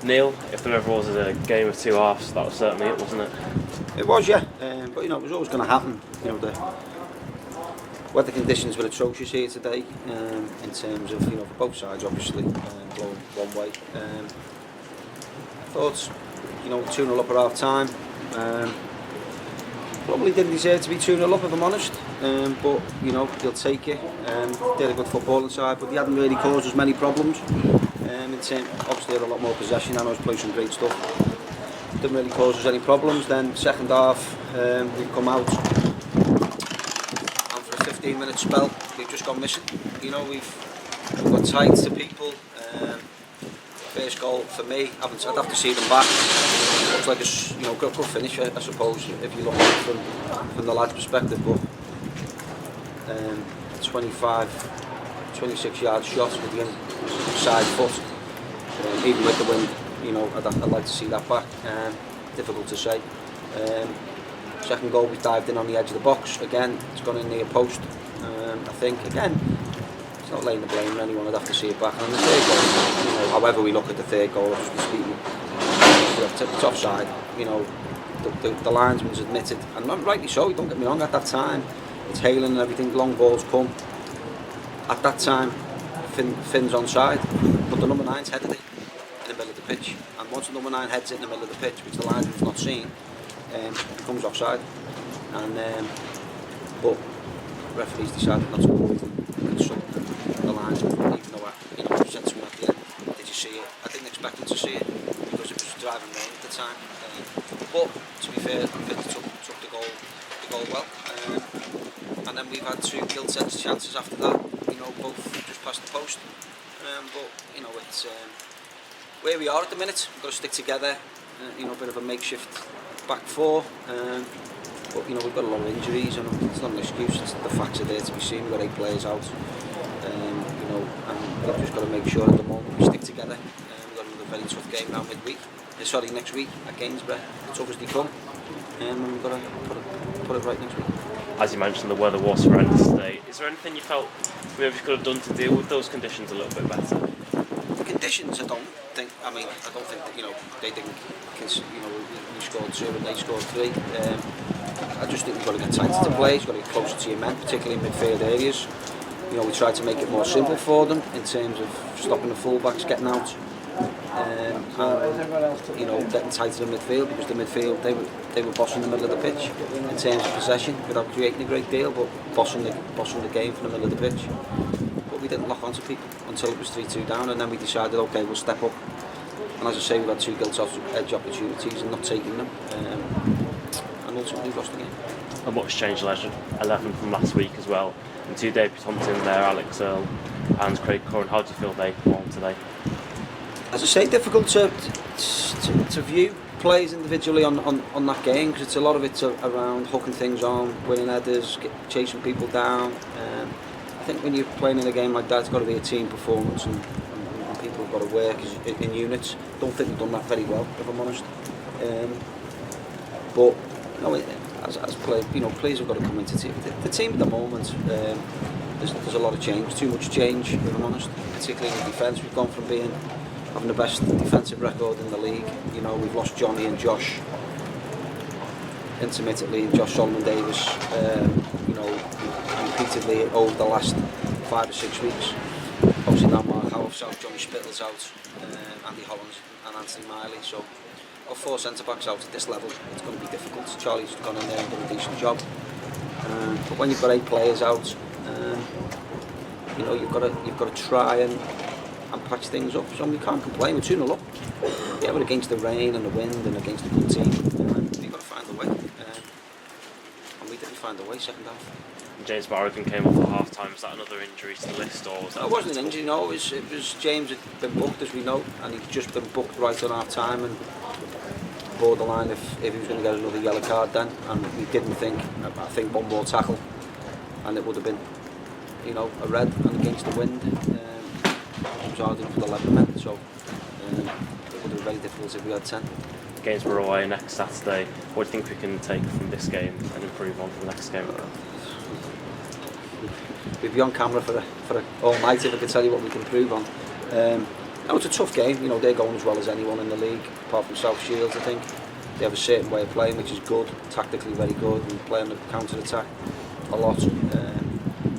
Neil, if there ever was a game of two halves, that was certainly it, wasn't it? It was, yeah. But it was always going to happen. The weather conditions were atrocious here today, in terms of for both sides, obviously, blowing one way. I thought 2-0 up at half time. Probably didn't deserve to be 2-0 up, if I'm honest. But they'll take it. Did a good footballing side, but they hadn't really caused us many problems. Obviously had a lot more possession and I was playing some great stuff. Didn't really cause us any problems. Then second half, we've come out and for a 15-minute spell we've just gone missing. We've got tight to people. First goal for me, I'd have to see them back. Looks like a good finish, I suppose, if you look at it from the lad's perspective. But 26 yard shot with the inside foot, even with the wind, I'd like to see that back. Difficult to say. Second goal, we dived in on the edge of the box. Again, it's gone in near post. I think again, it's not laying the blame on anyone. I'd have to see it back. And the third goal, however we look at the third goal, it's offside. The linesman's admitted, and rightly so. Don't get me wrong. At that time, it's hailing and everything. Long balls come. At that time, Finn's onside, but the number 9's headed it in the middle of the pitch. And once the number 9 heads it in the middle of the pitch, which the linesman's not seen, it becomes offside. And but referees decided not to go and sub the linesman, even though I said to him at the end, "Did you see it?" I didn't expect him to see it because it was driving rain at the time. But to be fair, Finn took the goal well. And then we've had 2 gilt edge chances after that. Both just past the post. But it's where we are at the minute. We've got to stick together. A bit of a makeshift back four. But we've got a lot of injuries, and it's not an excuse. It's the facts are there to be seen. We've got 8 players out. And we've just got to make sure at the moment we stick together. We've got another very tough game now next week at Gainsborough. It's obviously come, and we've got to put it right next week. As you mentioned, the weather was horrendous today. Is there anything you felt maybe you could have done to deal with those conditions a little bit better? The conditions, I don't think that they didn't. We scored 2 and they scored 3. I just think we've got to get tighter to play. You've got to get closer to your men, particularly in midfield areas. We tried to make it more simple for them in terms of stopping the fullbacks getting out. Getting tighter in midfield, because the midfield they were bossing the middle of the pitch in terms of possession without creating a great deal, but bossing the game from the middle of the pitch. But we didn't lock onto people until it was 3-2 down, and then we decided, okay, we'll step up. And as I say, we've had 2 gilt edge opportunities and not taking them, and ultimately lost the game. And what's changed 11 from last week as well? And 2 debutants in there, Alex Earle and Craig Curran. How do you feel they performed today? As I say, difficult to view players individually on that game, because a lot of it's around hooking things on, winning headers, chasing people down. I think when you're playing in a game like that, it's got to be a team performance, and people have got to work in units. Don't think they've done that very well, if I'm honest. But as players have got to come into the team at the moment. There's a lot of change, too much change, if I'm honest. Particularly in defence, we've gone from having the best defensive record in the league. We've lost Johnny and Josh intermittently, and Josh Solomon-Davis, repeatedly over the last 5 or 6 weeks. Obviously now Mark Howarth's out, Johnny Spittle's out, Andy Holland and Anthony Miley. So got 4 centre-backs out at this level. It's going to be difficult. Charlie's gone in there and done a decent job. But when you've got 8 players out, you've got to try and patch things up. So we can't complain. We're 2-0 up. Yeah, but against the rain and the wind and against a good team, you've got to find a way. And we didn't find a way second half. James Barrigan came off at half time. Is that another injury to the list, or was that? It wasn't an injury, no. It was James had been booked, as we know, and he'd just been booked right on half time, and borderline if he was going to get another yellow card then, and we didn't think. I think one more tackle, and it would have been, a red, and against the wind. It was hard enough for the 11 men, so it would have been very difficult if we had 10. Gainsborough away next Saturday. What do you think we can take from this game and improve on for the next game? We'd be on camera for a all night if I could tell you what we can improve on. Now it's a tough game, you know, they're going as well as anyone in the league, apart from South Shields, I think. They have a certain way of playing which is good, tactically very good, and playing the counter-attack a lot.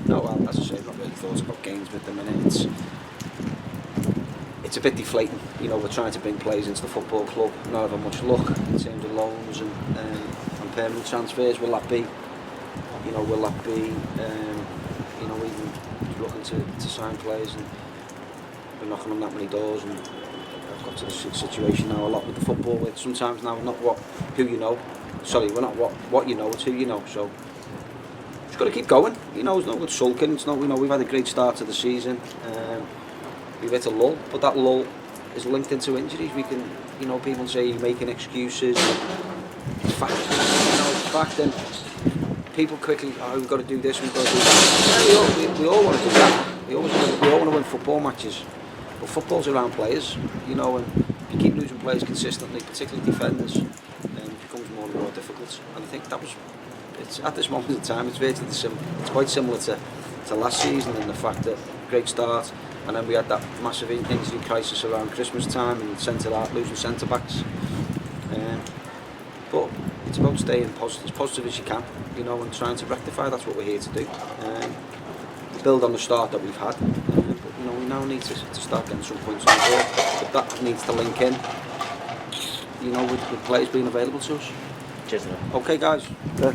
No, well, as I say, I've not really thought about games at the minute. It's a bit deflating, you know, we're trying to bring players into the football club, not having much luck in terms of loans and permanent transfers. Will that be, you know, you know, even looking to sign players, and we're knocking on that many doors, and I've got to the situation now a lot with the football, with sometimes now not who you know, we're not what you know, it's who you know, so just got to keep going, you know, it's not good sulking, it's not, you know, we've had a great start to the season, we've hit a lull, but that lull is linked into injuries. We can, you know, people say you're making excuses, it's fact, you know, it's fact, and people quickly, oh, we've got to do this, we've got to do that. Yeah, we all want to do that. We all want to win football matches. But football's around players, you know, and if you keep losing players consistently, particularly defenders, it becomes more and more difficult. And I think it's at this moment in time, it's quite similar to last season, in the fact that great start, and then we had that massive injury crisis around Christmas time, and losing centre backs. But it's about staying as positive as you can, you know, and trying to rectify. That's what we're here to do. Build on the start that we've had. But you know, we now need to start getting some points on the board. But that needs to link in, you know, with players being available to us. Cheers. Okay, guys. Yeah.